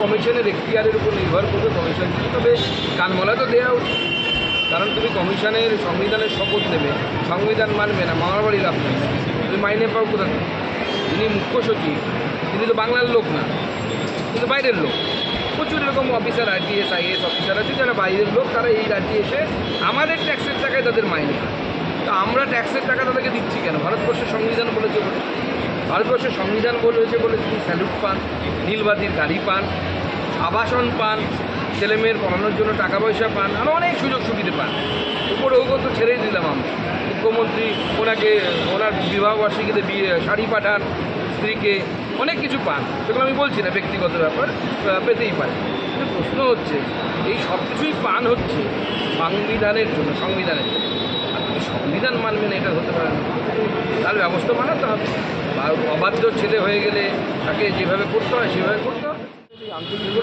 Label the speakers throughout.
Speaker 1: কমিশনের এখতিয়ারের উপর নির্ভর করবে কমিশন, তবে কানমলা তো দেওয়া উচিত। কারণ তুমি কমিশনের সংবিধানের শপথ নেবে, সংবিধান মানবে না, মামার বাড়ির আপনার তুমি মাইনে পাও কোথা থেকে? যিনি মুখ্য সচিব তিনি তো বাংলার লোক না, কিন্তু বাইরের লোক। প্রচুর এরকম অফিসার আইপিএস আইএস অফিসার আছে যারা বাইরের লোক, তারা এই রাজ্যে এসে আমাদের ট্যাক্সের টাকায় তাদের মাইনে পায়। তা আমরা ট্যাক্সের টাকা তাদেরকে দিচ্ছি কেন? ভারতবর্ষের সংবিধান বলেছে বলে, ভারতবর্ষের সংবিধান বলেছে বলে তিনি স্যালুট পান, নীলবাতির গাড়ি পান, আবাসন পান, ছেলেমেয়ের পড়ানোর জন্য টাকা পয়সা পান, আরও অনেক সুযোগ সুবিধা পান। উপরে ওগো তো ছেড়েই দিলাম আমরা। মুখ্যমন্ত্রী ওনাকে ওনার বিবাহবার্ষিকীতে শাড়ি পাঠান, স্ত্রীকে অনেক কিছু পান, সেগুলো আমি বলছি না, ব্যক্তিগত ব্যাপার, পেতেই পারে। কিন্তু প্রশ্ন হচ্ছে এই সব কিছুই পান হচ্ছে সংবিধানের জন্য, সংবিধানের জন্য। আর তুমি সংবিধান মানবে না, এটা হতে পারে না। তার ব্যবস্থা বানাতে হবে। বা অবাধ্য ছেলে হয়ে গেলে তাকে যেভাবে করতে হয় সেভাবে করতে হবে।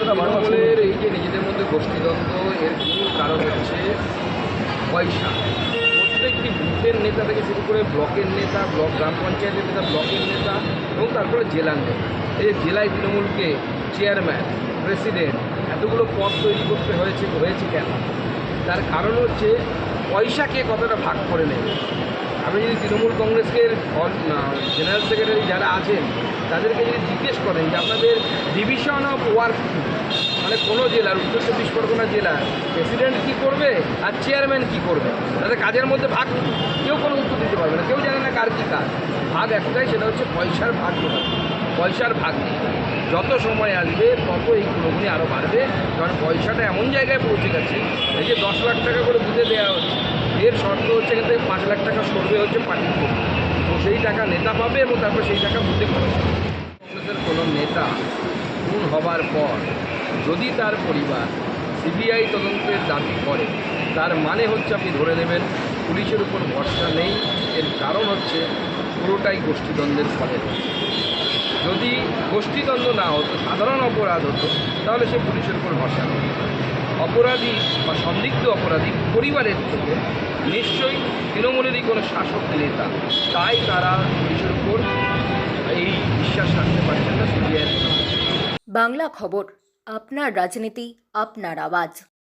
Speaker 1: তৃণমূলের এই যে নিজেদের মধ্যে গোষ্ঠীদ্বন্দ্ব, এর মূল কারণ হচ্ছে পয়সা। প্রত্যেকটি বুথের নেতা থেকে শুরু করে ব্লকের নেতা, ব্লক গ্রাম পঞ্চায়েতের নেতা, ব্লকের নেতা এবং তারপরে জেলার নেতা। এই যে জেলায় তৃণমূলকে চেয়ারম্যান, প্রেসিডেন্ট এতগুলো পদ তৈরি করতে হয়েছে কেন? তার কারণ হচ্ছে পয়সাকে কতটা ভাগ করে নেবে। আপনি যদি তৃণমূল কংগ্রেসের জেনারেল সেক্রেটারি যারা আছেন তাদেরকে যদি জিজ্ঞেস করেন যে আপনাদের ডিভিশন অফ ওয়ার্ক মানে কোনো জেলার, উত্তর চব্বিশ পরগনা জেলার প্রেসিডেন্ট কী করবে আর চেয়ারম্যান কী করবে, তাদের কাজের মধ্যে ভাগ কেউ কোনো উত্তর দিতে পারবে না, কেউ জানে না কার কী কাজ। ভাগ একটাই, সেটা হচ্ছে পয়সার ভাগ দেওয়া। পয়সার ভাগ নেই। যত সময় আসবে তত এই গুণগুলি আরও বাড়বে, কারণ পয়সাটা এমন জায়গায় পৌঁছে গেছে। এই যে 10 লাখ টাকা করে বুঝে দেওয়া হচ্ছে, এর শর্ত হচ্ছে এখান থেকে 5 লাখ টাকা সরবে হচ্ছে পার্টির পক্ষে, তো সেই টাকা নেতা পাবে এবং তারপর সেই টাকা বুঝে খরচ হবে। কংগ্রেসের কোনো নেতা খুন হবার পর যদি তার পরিবার সিবিআই তদন্তের দাবি করে, তার মানে হচ্ছে আপনি ধরে নেবেন পুলিশের উপর ভরসা নেই। এর কারণ হচ্ছে পুরোটাই গোষ্ঠীদ্বন্দ্বের ফলে। যদি গোষ্ঠীদ্বন্দ্ব না হতো, সাধারণ অপরাধ হতো, তাহলে সে পুলিশের উপর ভরসা নেই। অপরাধী বা সন্দিগ্ধ অপরাধী পরিবারের থেকে নিশ্চয়ই তৃণমূলেরই কোনো শাসক নেতা, তাই তারা পুলিশের উপর এই বিশ্বাস রাখতে পারছেন না সিবিআই।
Speaker 2: বাংলা খবর, আপনার রাজনীতি, আপনার আওয়াজ।